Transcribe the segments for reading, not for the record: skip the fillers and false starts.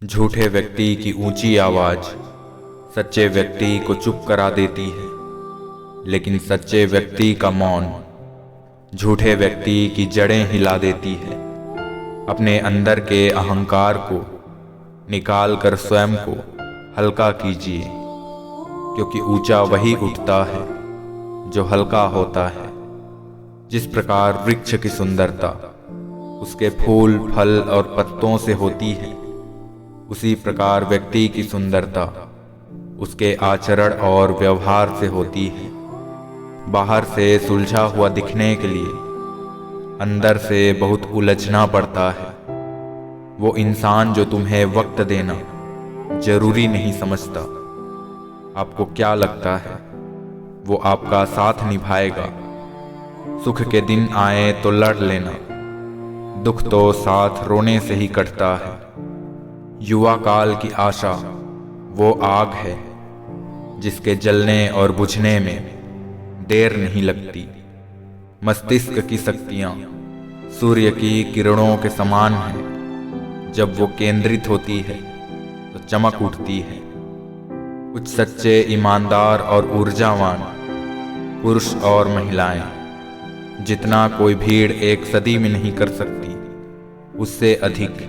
झूठे व्यक्ति की ऊंची आवाज सच्चे व्यक्ति को चुप करा देती है, लेकिन सच्चे व्यक्ति का मौन झूठे व्यक्ति की जड़ें हिला देती है। अपने अंदर के अहंकार को निकाल कर स्वयं को हल्का कीजिए, क्योंकि ऊंचा वही उठता है जो हल्का होता है। जिस प्रकार वृक्ष की सुंदरता उसके फूल, फल और पत्तों से होती है, उसी प्रकार व्यक्ति की सुंदरता उसके आचरण और व्यवहार से होती है। बाहर से सुलझा हुआ दिखने के लिए अंदर से बहुत उलझना पड़ता है। वो इंसान जो तुम्हें वक्त देना जरूरी नहीं समझता, आपको क्या लगता है वो आपका साथ निभाएगा। सुख के दिन आए तो लड़ लेना, दुख तो साथ रोने से ही कटता है। युवा काल की आशा वो आग है जिसके जलने और बुझने में देर नहीं लगती। मस्तिष्क की शक्तियाँ सूर्य की किरणों के समान हैं। जब वो केंद्रित होती है तो चमक उठती है। कुछ सच्चे, ईमानदार और ऊर्जावान पुरुष और महिलाएं जितना कोई भीड़ एक सदी में नहीं कर सकती, उससे अधिक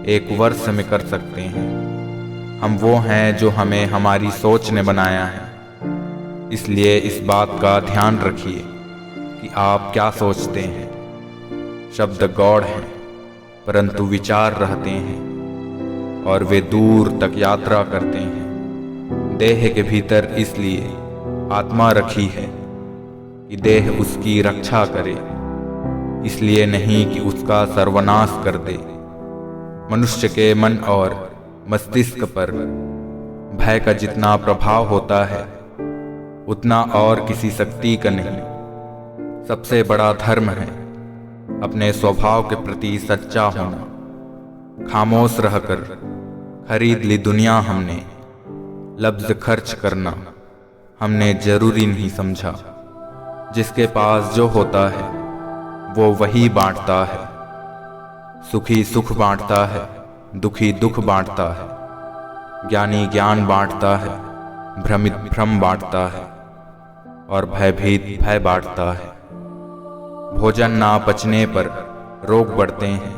एक वर्ष में कर सकते हैं। हम वो हैं जो हमें हमारी सोच ने बनाया है। इसलिए इस बात का ध्यान रखिए कि आप क्या सोचते हैं। शब्द गौड़ हैं परंतु विचार रहते हैं और वे दूर तक यात्रा करते हैं। देह के भीतर इसलिए आत्मा रखी है कि देह उसकी रक्षा करे, इसलिए नहीं कि उसका सर्वनाश कर दे। मनुष्य के मन और मस्तिष्क पर भय का जितना प्रभाव होता है उतना और किसी शक्ति का नहीं। सबसे बड़ा धर्म है अपने स्वभाव के प्रति सच्चा होना। खामोश रहकर खरीद ली दुनिया हमने, लफ्ज खर्च करना हमने जरूरी नहीं समझा। जिसके पास जो होता है वो वही बांटता है। सुखी सुख बांटता है, दुखी दुख बांटता है। ज्ञानी ज्ञान बांटता है, भ्रमित भ्रम बांटता है और भयभीत भय बांटता है। भोजन ना पचने पर रोग बढ़ते हैं,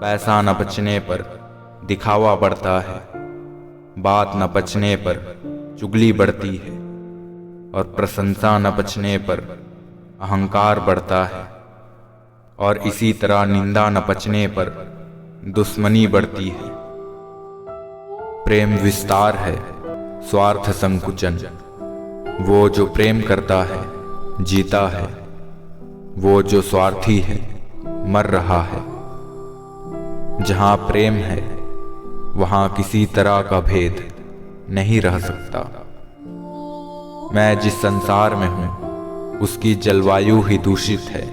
पैसा न बचने पर दिखावा बढ़ता है, बात न पचने पर चुगली बढ़ती है और प्रशंसा न बचने पर अहंकार बढ़ता है, और इसी तरह निंदा न पचने पर दुश्मनी बढ़ती है। प्रेम विस्तार है, स्वार्थ संकुचन। वो जो प्रेम करता है जीता है, वो जो स्वार्थी है मर रहा है। जहाँ प्रेम है वहाँ किसी तरह का भेद नहीं रह सकता। मैं जिस संसार में हूँ उसकी जलवायु ही दूषित है।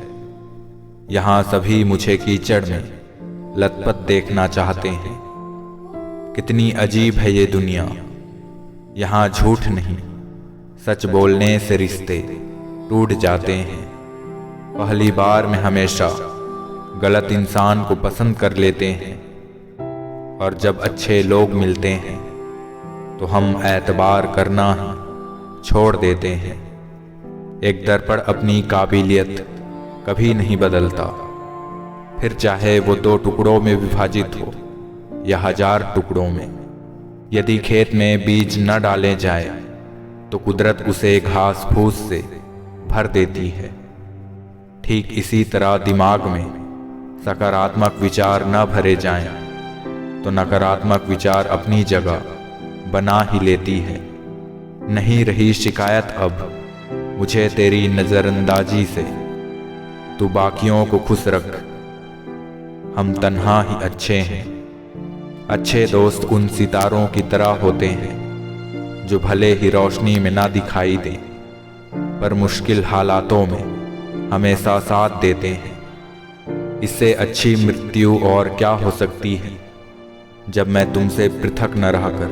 यहाँ सभी मुझे कीचड़ में लथपथ देखना चाहते हैं। कितनी अजीब है ये दुनिया। यहाँ झूठ नहीं, सच बोलने से रिश्ते टूट जाते हैं। पहली बार में हमेशा गलत इंसान को पसंद कर लेते हैं, और जब अच्छे लोग मिलते हैं तो हम एतबार करना ही छोड़ देते हैं। एक दर्पण अपनी काबिलियत कभी नहीं बदलता, फिर चाहे वो 2 टुकड़ों में विभाजित हो या 1000 टुकड़ों में। यदि खेत में बीज न डाले जाए तो कुदरत उसे घास फूस से भर देती है। ठीक इसी तरह दिमाग में सकारात्मक विचार न भरे जाएं तो नकारात्मक विचार अपनी जगह बना ही लेती है। नहीं रही शिकायत अब मुझे तेरी नजरअंदाजी से, तू बाकियों को खुश रख, हम तन्हा ही अच्छे हैं। अच्छे दोस्त उन सितारों की तरह होते हैं जो भले ही रोशनी में ना दिखाई दे पर मुश्किल हालातों में हमेशा साथ देते हैं। इससे अच्छी मृत्यु और क्या हो सकती है जब मैं तुमसे पृथक न रहकर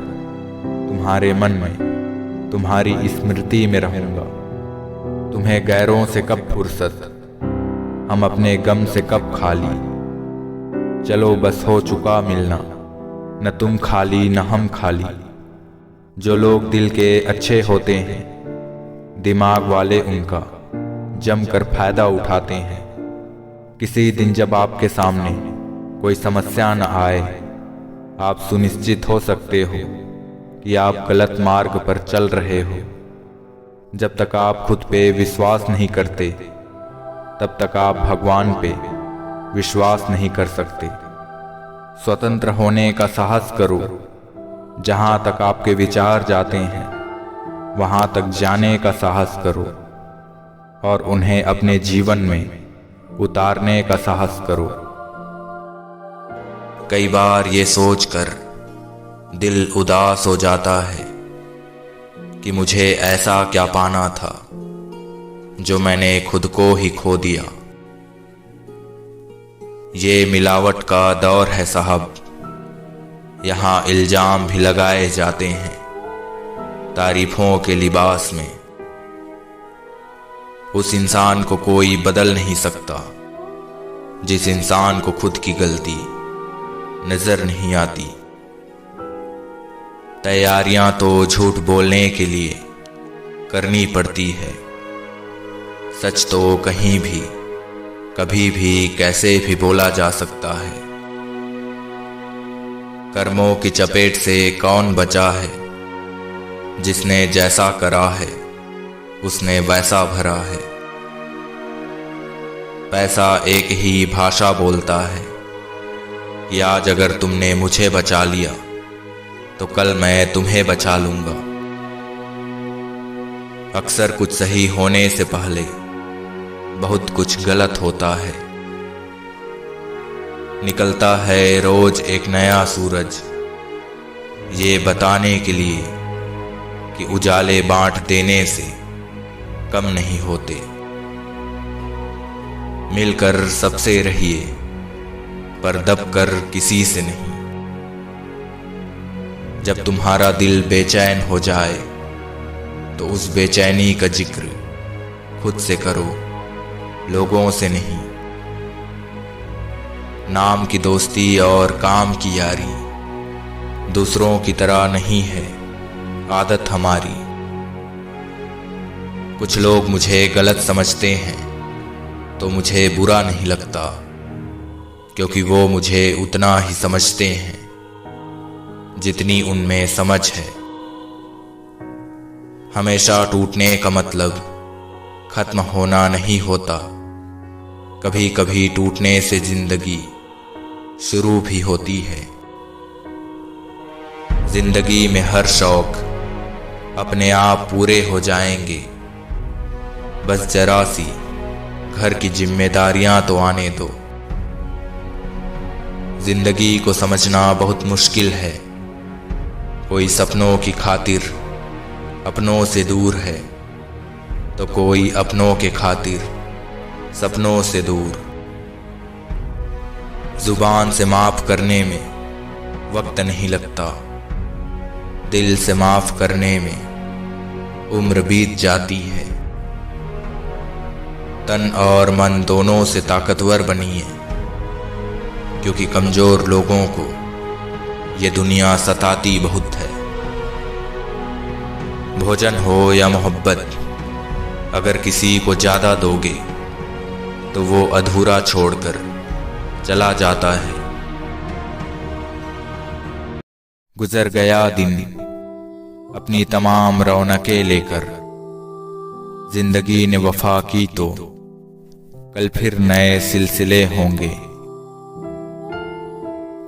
तुम्हारे मन में, तुम्हारी स्मृति में रहूंगा। तुम्हें गैरों से कब फुर्सत, हम अपने गम से कब खाली। चलो बस हो चुका मिलना, न तुम खाली न हम खाली। जो लोग दिल के अच्छे होते हैं, दिमाग वाले उनका जमकर फायदा उठाते हैं। किसी दिन जब आपके सामने कोई समस्या न आए, आप सुनिश्चित हो सकते हो कि आप गलत मार्ग पर चल रहे हो। जब तक आप खुद पे विश्वास नहीं करते, तब तक आप भगवान पे विश्वास नहीं कर सकते। स्वतंत्र होने का साहस करो। जहां तक आपके विचार जाते हैं, वहां तक जाने का साहस करो और उन्हें अपने जीवन में उतारने का साहस करो। कई बार ये सोचकर दिल उदास हो जाता है कि मुझे ऐसा क्या पाना था जो मैंने खुद को ही खो दिया। ये मिलावट का दौर है साहब, यहाँ इल्जाम भी लगाए जाते हैं तारीफों के लिबास में। उस इंसान को कोई बदल नहीं सकता जिस इंसान को खुद की गलती नजर नहीं आती। तैयारियां तो झूठ बोलने के लिए करनी पड़ती है, सच तो कहीं भी कभी भी कैसे भी बोला जा सकता है। कर्मों की चपेट से कौन बचा है? जिसने जैसा करा है उसने वैसा भरा है। पैसा एक ही भाषा बोलता है कि आज अगर तुमने मुझे बचा लिया तो कल मैं तुम्हें बचा लूंगा। अक्सर कुछ सही होने से पहले बहुत कुछ गलत होता है। निकलता है रोज एक नया सूरज, ये बताने के लिए कि उजाले बांट देने से कम नहीं होते। मिलकर सबसे रहिए पर दबकर किसी से नहीं। जब तुम्हारा दिल बेचैन हो जाए तो उस बेचैनी का जिक्र खुद से करो, लोगों से नहीं। नाम की दोस्ती और काम की यारी दूसरों की तरह नहीं है, आदत हमारी। कुछ लोग मुझे गलत समझते हैं तो मुझे बुरा नहीं लगता, क्योंकि वो मुझे उतना ही समझते हैं जितनी उनमें समझ है। हमेशा टूटने का मतलब खत्म होना नहीं होता। कभी कभी टूटने से जिंदगी शुरू भी होती है। जिंदगी में हर शौक अपने आप पूरे हो जाएंगे, बस जरा सी घर की जिम्मेदारियां तो आने दो। जिंदगी को समझना बहुत मुश्किल है। कोई सपनों की खातिर अपनों से दूर है तो कोई अपनों के खातिर सपनों से दूर। जुबान से माफ करने में वक्त नहीं लगता, दिल से माफ करने में उम्र बीत जाती है। तन और मन दोनों से ताकतवर बनिए, क्योंकि कमजोर लोगों को ये दुनिया सताती बहुत है। भोजन हो या मोहब्बत, अगर किसी को ज्यादा दोगे तो वो अधूरा छोड़कर चला जाता है। गुजर गया दिन अपनी तमाम रौनकें लेकर, जिंदगी ने वफा की तो कल फिर नए सिलसिले होंगे।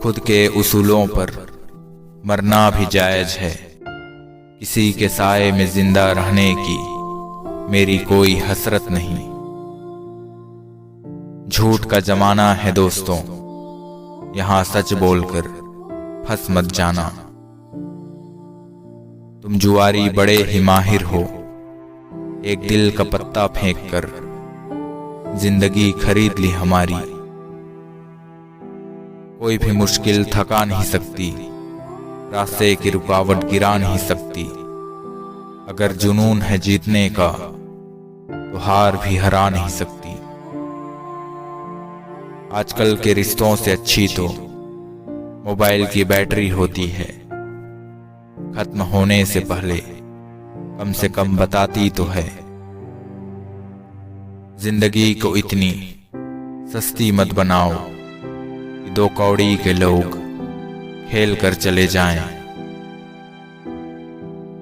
खुद के उसूलों पर मरना भी जायज है, किसी के साए में जिंदा रहने की मेरी कोई हसरत नहीं। झूठ का जमाना है दोस्तों, यहां सच बोलकर फंस मत जाना। तुम जुआरी बड़े ही माहिर हो, एक दिल का पत्ता फेंक कर जिंदगी खरीद ली हमारी। कोई भी मुश्किल थका नहीं सकती, रास्ते की रुकावट गिरा नहीं सकती। अगर जुनून है जीतने का तो हार भी हरा नहीं सकती। आजकल के रिश्तों से अच्छी तो मोबाइल की बैटरी होती है, खत्म होने से पहले कम से कम बताती तो है। जिंदगी को इतनी सस्ती मत बनाओ कि 2 कौड़ी के लोग खेल कर चले जाएं।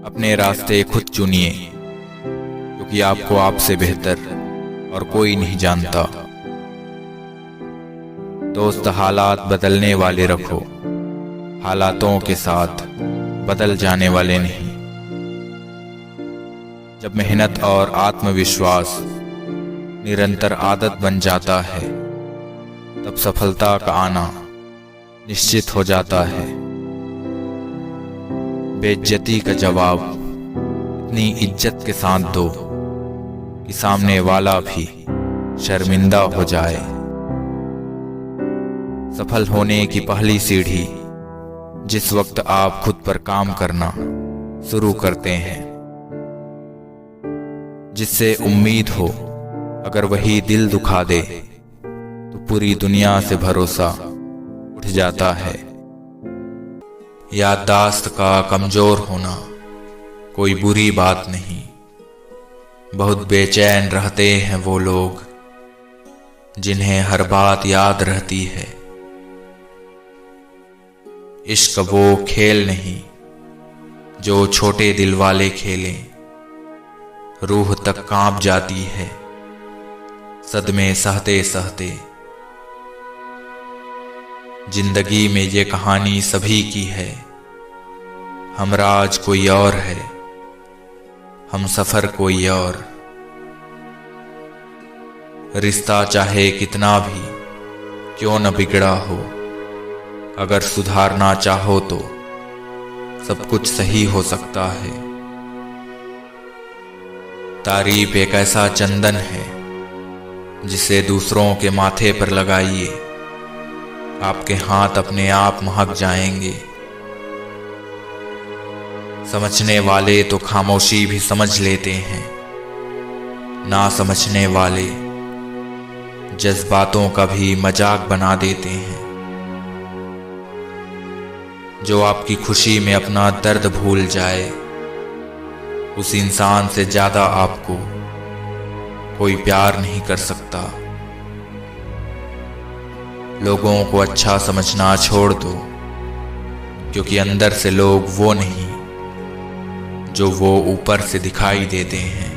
अपने रास्ते खुद चुनिए, क्योंकि आपको आपसे बेहतर और कोई नहीं जानता। दोस्त हालात बदलने वाले रखो, हालातों के साथ बदल जाने वाले नहीं। जब मेहनत और आत्मविश्वास निरंतर आदत बन जाता है, तब सफलता का आना निश्चित हो जाता है। बेइज्जती का जवाब इतनी इज्जत के साथ दो कि सामने वाला भी शर्मिंदा हो जाए। सफल होने की पहली सीढ़ी जिस वक्त आप खुद पर काम करना शुरू करते हैं, जिससे उम्मीद हो अगर वही दिल दुखा दे तो पूरी दुनिया से भरोसा उठ जाता है। याददाश्त का कमजोर होना कोई बुरी बात नहीं। बहुत बेचैन रहते हैं वो लोग जिन्हें हर बात याद रहती है। इश्क वो खेल नहीं जो छोटे दिल वाले खेलें, रूह तक कांप जाती है सदमे सहते सहते। जिंदगी में ये कहानी सभी की है, हमराज कोई और है, हम सफर कोई और। रिश्ता चाहे कितना भी क्यों न बिगड़ा हो, अगर सुधारना चाहो तो सब कुछ सही हो सकता है। तारीफ एक ऐसा चंदन है जिसे दूसरों के माथे पर लगाइए, आपके हाथ अपने आप महक जाएंगे। समझने वाले तो खामोशी भी समझ लेते हैं, ना समझने वाले जज्बातों का भी मजाक बना देते हैं। जो आपकी खुशी में अपना दर्द भूल जाए, उस इंसान से ज्यादा आपको कोई प्यार नहीं कर सकता। लोगों को अच्छा समझना छोड़ दो, क्योंकि अंदर से लोग वो नहीं जो वो ऊपर से दिखाई देते हैं।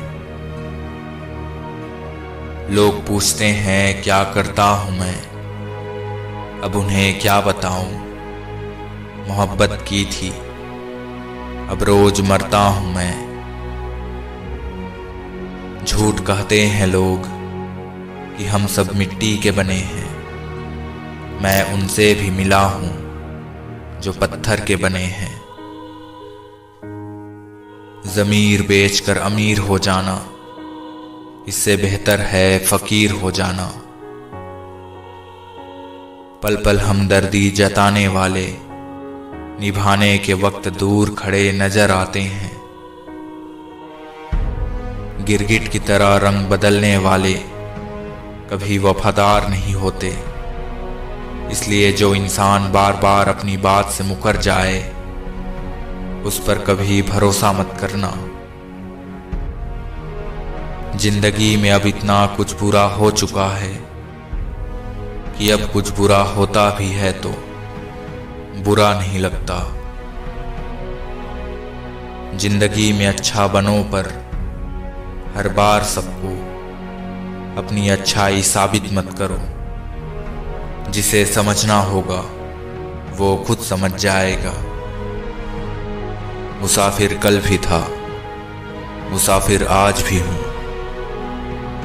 लोग पूछते हैं क्या करता हूं मैं, अब उन्हें क्या बताऊं। मोहब्बत की थी, अब रोज मरता हूं मैं। झूठ कहते हैं लोग कि हम सब मिट्टी के बने हैं, मैं उनसे भी मिला हूं जो पत्थर के बने हैं। ज़मीर बेचकर अमीर हो जाना, इससे बेहतर है फकीर हो जाना। पल पल हमदर्दी जताने वाले निभाने के वक्त दूर खड़े नजर आते हैं। गिरगिट की तरह रंग बदलने वाले कभी वफादार नहीं होते। इसलिए जो इंसान बार बार अपनी बात से मुकर जाए, उस पर कभी भरोसा मत करना। जिंदगी में अब इतना कुछ बुरा हो चुका है कि अब कुछ बुरा होता भी है तो बुरा नहीं लगता। जिंदगी में अच्छा बनो, पर हर बार सबको अपनी अच्छाई साबित मत करो। जिसे समझना होगा वो खुद समझ जाएगा। मुसाफिर कल भी था, मुसाफिर आज भी हूं।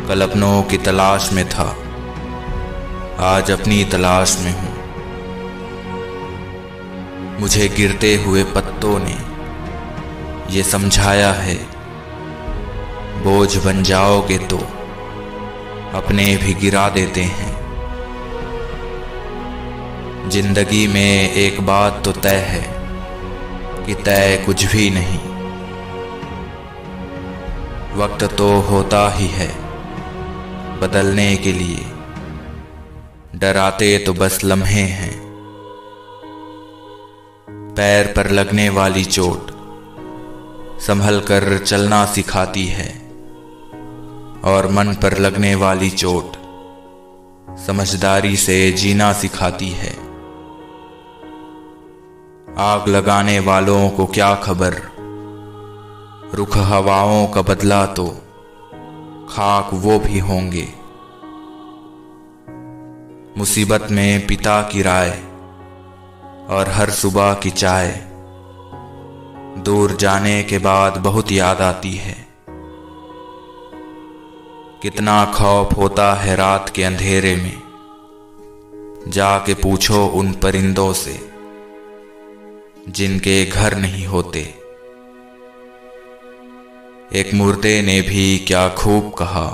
कल अपनों की तलाश में था, आज अपनी तलाश में हूं। मुझे गिरते हुए पत्तों ने ये समझाया है, बोझ बन जाओगे तो अपने भी गिरा देते हैं। जिंदगी में एक बात तो तय है कि तय कुछ भी नहीं। वक्त तो होता ही है बदलने के लिए, डराते तो बस लम्हे हैं। पैर पर लगने वाली चोट संभल कर चलना सिखाती है, और मन पर लगने वाली चोट समझदारी से जीना सिखाती है। आग लगाने वालों को क्या खबर, रुख हवाओं का बदला तो खाक वो भी होंगे। मुसीबत में पिता की राय और हर सुबह की चाय दूर जाने के बाद बहुत याद आती है। कितना खौफ होता है रात के अंधेरे में, जाके पूछो उन परिंदों से जिनके घर नहीं होते। एक मुर्दे ने भी क्या खूब कहा,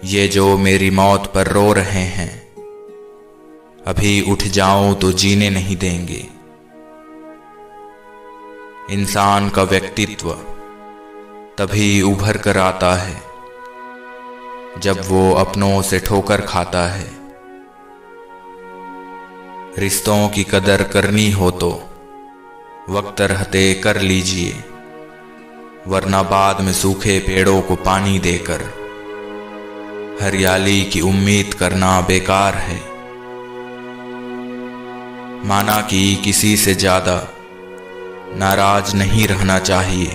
ये जो मेरी मौत पर रो रहे हैं, अभी उठ जाऊं तो जीने नहीं देंगे। इंसान का व्यक्तित्व तभी उभर कर आता है जब वो अपनों से ठोकर खाता है। रिश्तों की कदर करनी हो तो वक्त रहते कर लीजिए, वरना बाद में सूखे पेड़ों को पानी देकर हरियाली की उम्मीद करना बेकार है। माना कि किसी से ज्यादा नाराज नहीं रहना चाहिए,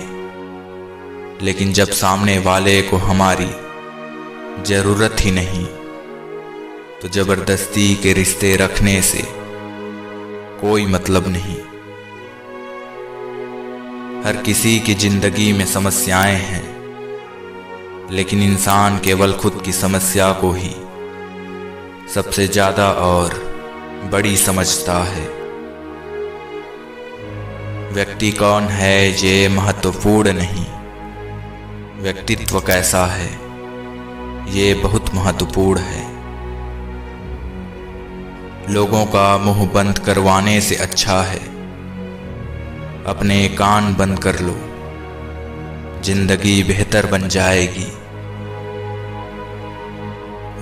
लेकिन जब सामने वाले को हमारी जरूरत ही नहीं, तो जबरदस्ती के रिश्ते रखने से कोई मतलब नहीं। हर किसी की जिंदगी में समस्याएं हैं, लेकिन इंसान केवल खुद की समस्या को ही सबसे ज्यादा और बड़ी समझता है। व्यक्ति कौन है ये महत्वपूर्ण नहीं, व्यक्तित्व कैसा है ये बहुत महत्वपूर्ण है। लोगों का मुंह बंद करवाने से अच्छा है अपने कान बंद कर लो, जिंदगी बेहतर बन जाएगी।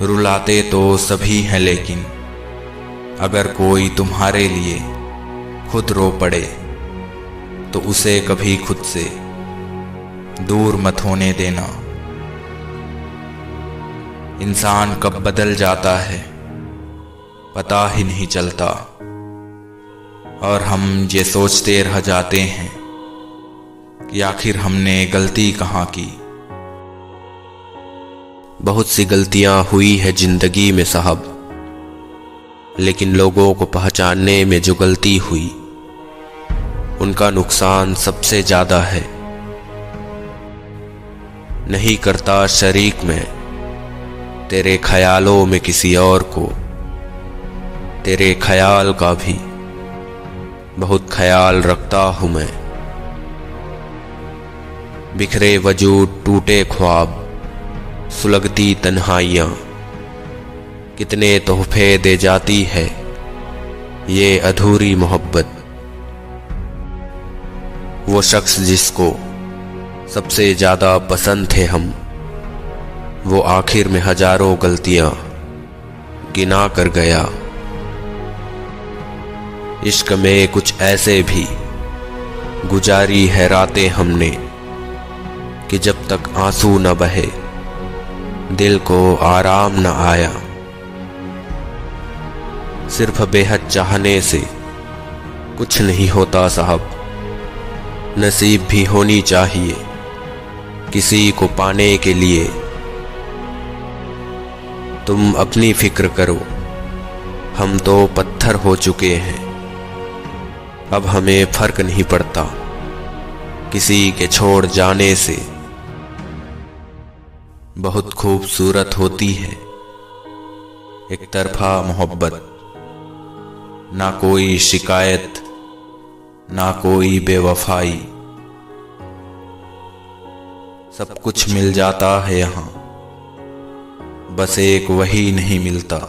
रुलाते तो सभी हैं, लेकिन अगर कोई तुम्हारे लिए खुद रो पड़े तो उसे कभी खुद से दूर मत होने देना। इंसान कब बदल जाता है पता ही नहीं चलता, और हम ये सोचते रह जाते हैं कि आखिर हमने गलती कहाँ की। बहुत सी गलतियां हुई है जिंदगी में साहब, लेकिन लोगों को पहचानने में जो गलती हुई उनका नुकसान सबसे ज्यादा है। नहीं करता शरीक में तेरे ख्यालों में किसी और को, तेरे ख्याल का भी बहुत ख्याल रखता हूं मैं। बिखरे वजूद टूटे ख्वाब सुलगती तन्हाइयां, कितने तोहफे दे जाती है ये अधूरी मोहब्बत। वो शख्स जिसको सबसे ज्यादा पसंद थे हम, वो आखिर में हजारों गलतियां गिना कर गया। इश्क में कुछ ऐसे भी गुजारी है रातें हमने कि जब तक आंसू न बहे दिल को आराम न आया। सिर्फ बेहद चाहने से कुछ नहीं होता साहब, नसीब भी होनी चाहिए किसी को पाने के लिए। तुम अपनी फिक्र करो, हम तो पत्थर हो चुके हैं, अब हमें फर्क नहीं पड़ता किसी के छोड़ जाने से। बहुत खूबसूरत होती है एक तरफा मोहब्बत, ना कोई शिकायत ना कोई बेवफाई। सब कुछ मिल जाता है यहाँ, बस एक वही नहीं मिलता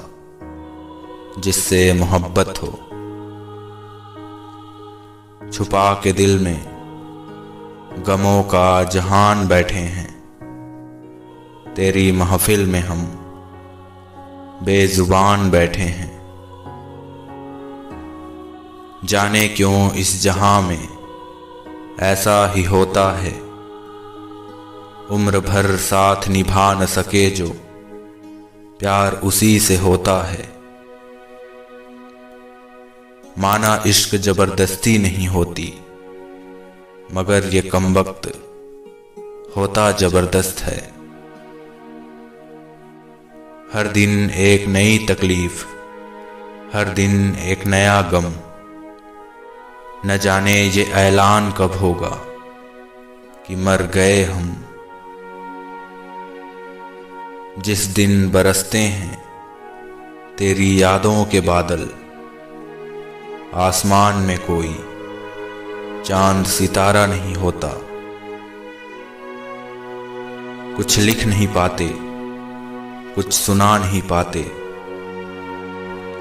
जिससे मोहब्बत हो। छुपा के दिल में गमों का जहान बैठे हैं, तेरी महफिल में हम बेजुबान बैठे हैं। जाने क्यों इस जहां में ऐसा ही होता है। उम्र भर साथ निभा न सके जो, प्यार उसी से होता है। माना इश्क जबरदस्ती नहीं होती, मगर ये कमबख्त होता जबरदस्त है। हर दिन एक नई तकलीफ, हर दिन एक नया गम। न जाने ये ऐलान कब होगा कि मर गए हम। जिस दिन बरसते हैं तेरी यादों के बादल, आसमान में कोई चांद सितारा नहीं होता। कुछ लिख नहीं पाते, कुछ सुना नहीं पाते,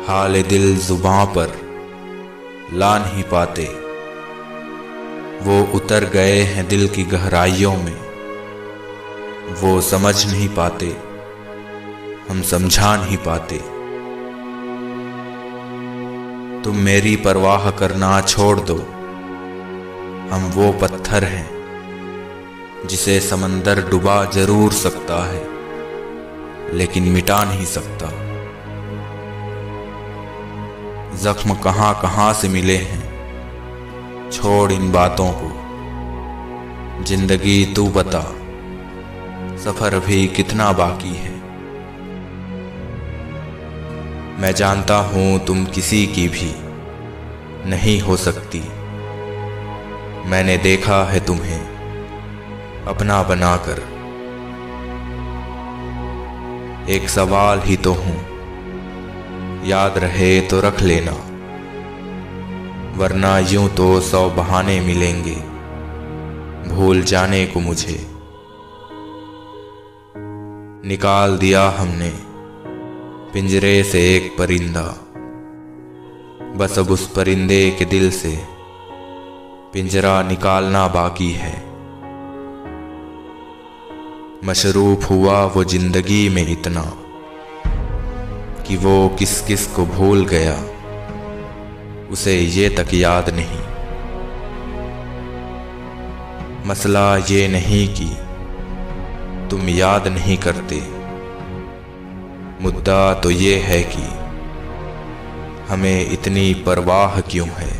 हाल दिल जुबां पर ला नहीं पाते। वो उतर गए हैं दिल की गहराइयों में, वो समझ नहीं पाते, हम समझा नहीं पाते। तुम मेरी परवाह करना छोड़ दो, हम वो पत्थर हैं जिसे समंदर डुबा जरूर सकता है, लेकिन मिटा नहीं सकता। जख्म कहां कहां से मिले हैं, छोड़ इन बातों को। जिंदगी तू बता, सफर भी कितना बाकी है। मैं जानता हूं तुम किसी की भी नहीं हो सकती। मैंने देखा है तुम्हें अपना बनाकर। एक सवाल ही तो हूं, याद रहे तो रख लेना, वरना यूं तो 100 बहाने मिलेंगे भूल जाने को मुझे। निकाल दिया हमने पिंजरे से एक परिंदा, बस अब उस परिंदे के दिल से पिंजरा निकालना बाकी है। मशरूफ हुआ वो जिंदगी में इतना कि वो किस किस को भूल गया, उसे ये तक याद नहीं। मसला ये नहीं कि तुम याद नहीं करते, मुद्दा तो ये है कि हमें इतनी परवाह क्यों है।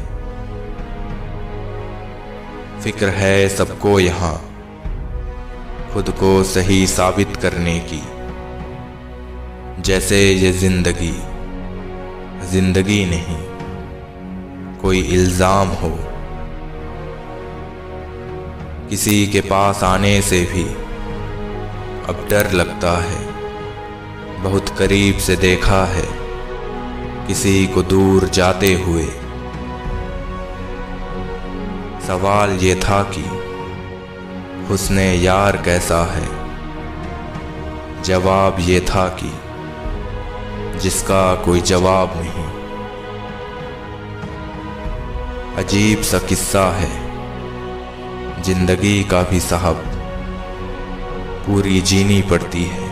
फिक्र है सबको यहाँ खुद को सही साबित करने की, जैसे ये जिंदगी जिंदगी नहीं कोई इल्जाम हो। किसी के पास आने से भी अब डर लगता है, बहुत करीब से देखा है किसी को दूर जाते हुए। सवाल ये था कि हुस्ने यार कैसा है, जवाब ये था कि जिसका कोई जवाब नहीं। अजीब सा किस्सा है जिंदगी का भी साहब, पूरी जीनी पड़ती है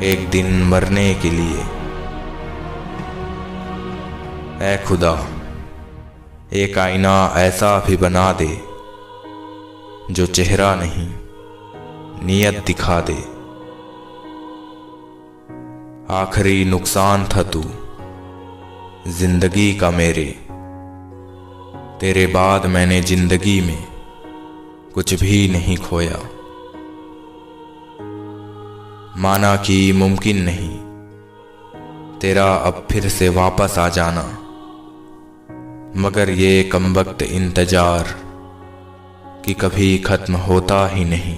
एक दिन मरने के लिए। ऐ खुदा, एक आईना ऐसा भी बना दे जो चेहरा नहीं नीयत दिखा दे। आखिरी नुकसान था तू जिंदगी का मेरे, तेरे बाद मैंने जिंदगी में कुछ भी नहीं खोया। माना कि मुमकिन नहीं तेरा अब फिर से वापस आ जाना, मगर ये कमबख्त इंतजार कि कभी खत्म होता ही नहीं।